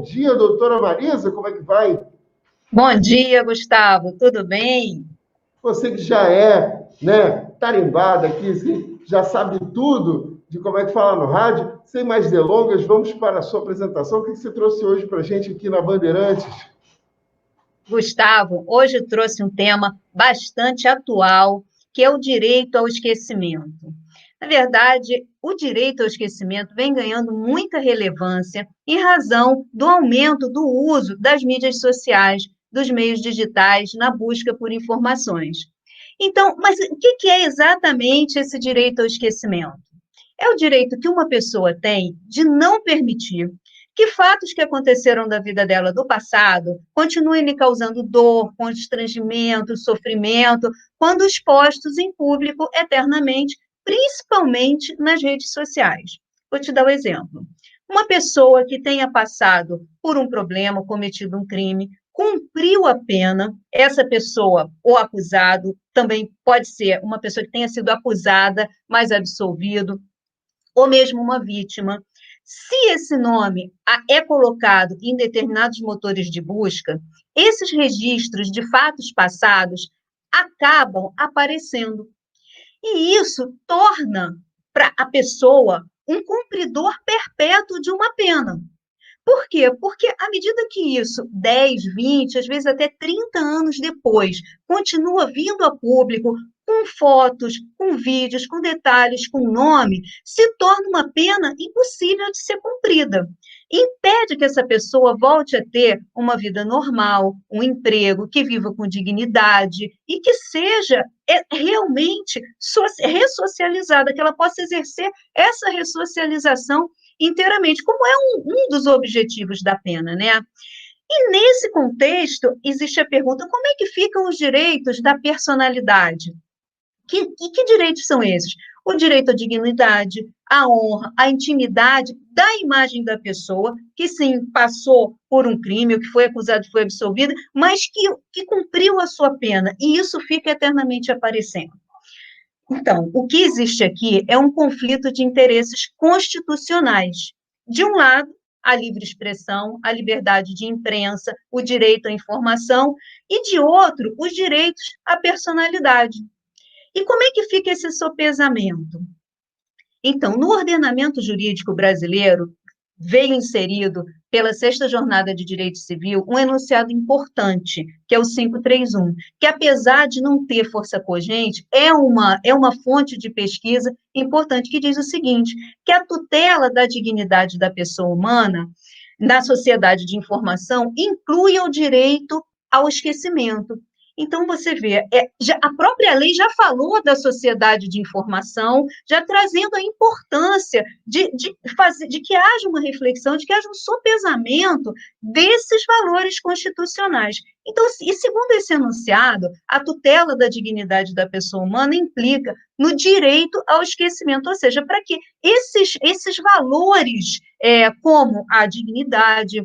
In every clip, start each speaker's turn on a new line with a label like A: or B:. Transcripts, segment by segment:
A: dia, doutora Marisa, como é que vai?
B: Bom dia, Gustavo, tudo bem?
A: Você que já é, né, tarimbada aqui, assim, já sabe tudo de como é que fala no rádio. Sem mais delongas, vamos para a sua apresentação. O que você trouxe hoje para a gente aqui na Bandeirantes?
B: Gustavo, hoje eu trouxe um tema bastante atual, que é o direito ao esquecimento. Na verdade, o direito ao esquecimento vem ganhando muita relevância em razão do aumento do uso das mídias sociais, dos meios digitais na busca por informações. Então, mas o que é exatamente esse direito ao esquecimento? É o direito que uma pessoa tem de não permitir que fatos que aconteceram da vida dela do passado continuem lhe causando dor, constrangimento, sofrimento, quando expostos em público eternamente, principalmente nas redes sociais. Vou te dar um exemplo. Uma pessoa que tenha passado por um problema, cometido um crime, cumpriu a pena, essa pessoa, ou acusado, também pode ser uma pessoa que tenha sido acusada, mas absolvido, ou mesmo uma vítima. Se esse nome é colocado em determinados motores de busca, esses registros de fatos passados acabam aparecendo. E isso torna para a pessoa um cumpridor perpétuo de uma pena. Por quê? Porque à medida que isso, 10, 20, às vezes até 30 anos depois, continua vindo a público, com fotos, com vídeos, com detalhes, com nome, se torna uma pena impossível de ser cumprida. Impede que essa pessoa volte a ter uma vida normal, um emprego, que viva com dignidade e que seja realmente ressocializada, que ela possa exercer essa ressocialização inteiramente, como é um dos objetivos da pena, né? E nesse contexto, existe a pergunta: como é que ficam os direitos da personalidade? Que direitos são esses? O direito à dignidade, à honra, à intimidade da imagem da pessoa, que sim, passou por um crime, ou que foi acusado e foi absolvido, mas que cumpriu a sua pena, e isso fica eternamente aparecendo. Então, o que existe aqui é um conflito de interesses constitucionais. De um lado, a livre expressão, a liberdade de imprensa, o direito à informação, e de outro, os direitos à personalidade. E como é que fica esse sopesamento? Então, no ordenamento jurídico brasileiro, veio inserido pela Sexta Jornada de Direito Civil um enunciado importante, que é o 531, que apesar de não ter força cogente, é uma fonte de pesquisa importante, que diz o seguinte, que a tutela da dignidade da pessoa humana na sociedade de informação inclui o direito ao esquecimento. Então, você vê, a própria lei já falou da sociedade de informação, já trazendo a importância de que haja uma reflexão, de que haja um sopesamento desses valores constitucionais. Então, e segundo esse enunciado, a tutela da dignidade da pessoa humana implica no direito ao esquecimento, ou seja, para que esses valores, como a dignidade,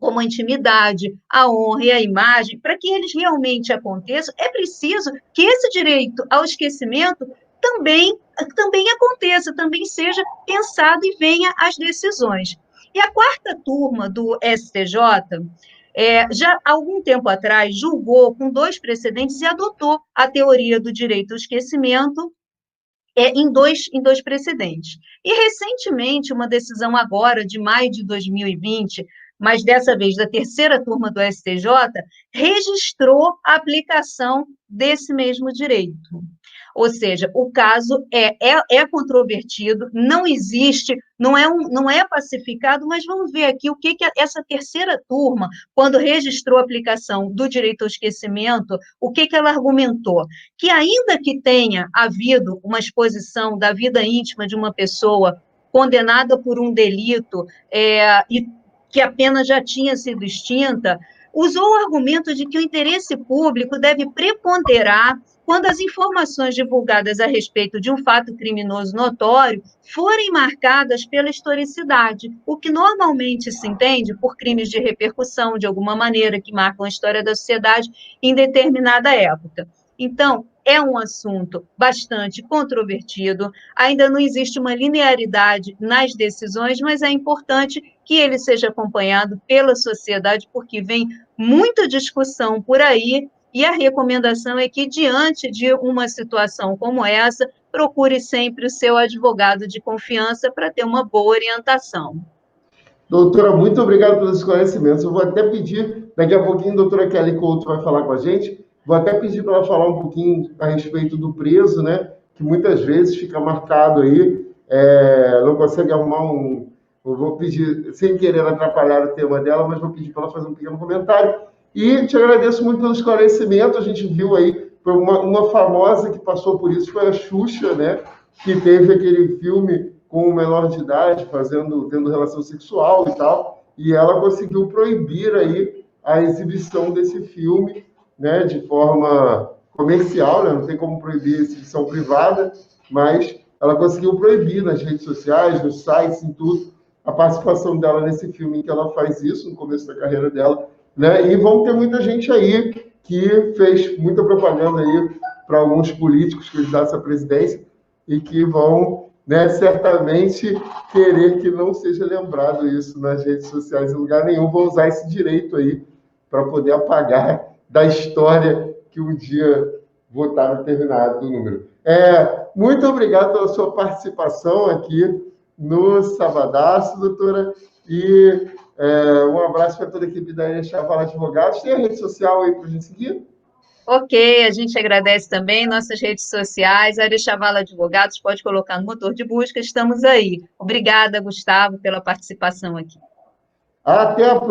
B: como a intimidade, a honra e a imagem, para que eles realmente aconteçam, é preciso que esse direito ao esquecimento também aconteça, também seja pensado e venha às decisões. E a quarta turma do STJ, já há algum tempo atrás, julgou com 2 precedentes e adotou a teoria do direito ao esquecimento em dois precedentes. E, recentemente, uma decisão agora, de maio de 2020, mas dessa vez da terceira turma do STJ, registrou a desse mesmo direito. Ou seja, o caso é controvertido, não existe, não é pacificado, mas vamos ver aqui o que essa terceira turma, quando registrou a aplicação do direito ao esquecimento, o que ela argumentou? Que ainda que tenha havido uma exposição da vida íntima de uma pessoa condenada por um delito, e que a pena já tinha sido extinta, usou o argumento de que o interesse público deve preponderar quando as informações divulgadas a respeito de um fato criminoso notório forem marcadas pela historicidade, o que normalmente se entende por crimes de repercussão, de alguma maneira, que marcam a história da sociedade em determinada época. Então, é um assunto bastante controvertido, ainda não existe uma linearidade nas decisões, mas é importante que ele seja acompanhado pela sociedade, porque vem muita discussão por aí, e a recomendação é que, diante de uma situação como essa, procure sempre o seu advogado de confiança para ter uma boa orientação.
A: Doutora, muito obrigado pelos esclarecimentos. Eu vou até pedir, daqui a pouquinho, a doutora Kelly Couto vai falar com a gente, vou até pedir para ela falar um pouquinho a respeito do preso, né? Que muitas vezes fica marcado aí, não consegue arrumar um. Eu vou pedir, sem querer atrapalhar o tema dela, mas vou pedir para ela fazer um pequeno comentário. E te agradeço muito pelo esclarecimento. A gente viu aí, foi uma famosa que passou por isso, foi a Xuxa, né? Que teve aquele filme com um menor de idade, tendo relação sexual e tal, e ela conseguiu proibir aí a exibição desse filme, né, de forma comercial, né, não tem como proibir a exibição privada, mas ela conseguiu proibir nas redes sociais, nos sites, em tudo, a participação dela nesse filme em que ela faz isso, no começo da carreira dela, né, e vão ter muita gente aí que fez muita propaganda aí para alguns políticos candidatos à presidência e que vão, né, certamente querer que não seja lembrado isso nas redes sociais em lugar nenhum, vou usar esse direito aí para poder apagar da história que um dia votaram determinado número. Muito obrigado pela sua participação aqui no Sabadaço, doutora, e um abraço para toda a equipe da Chavala Advogados. Tem a rede social aí para a gente seguir?
B: Ok, a gente agradece também nossas redes sociais, Arechavala Advogados, pode colocar no motor de busca, estamos aí. Obrigada, Gustavo, pela participação aqui.
A: Até a próxima.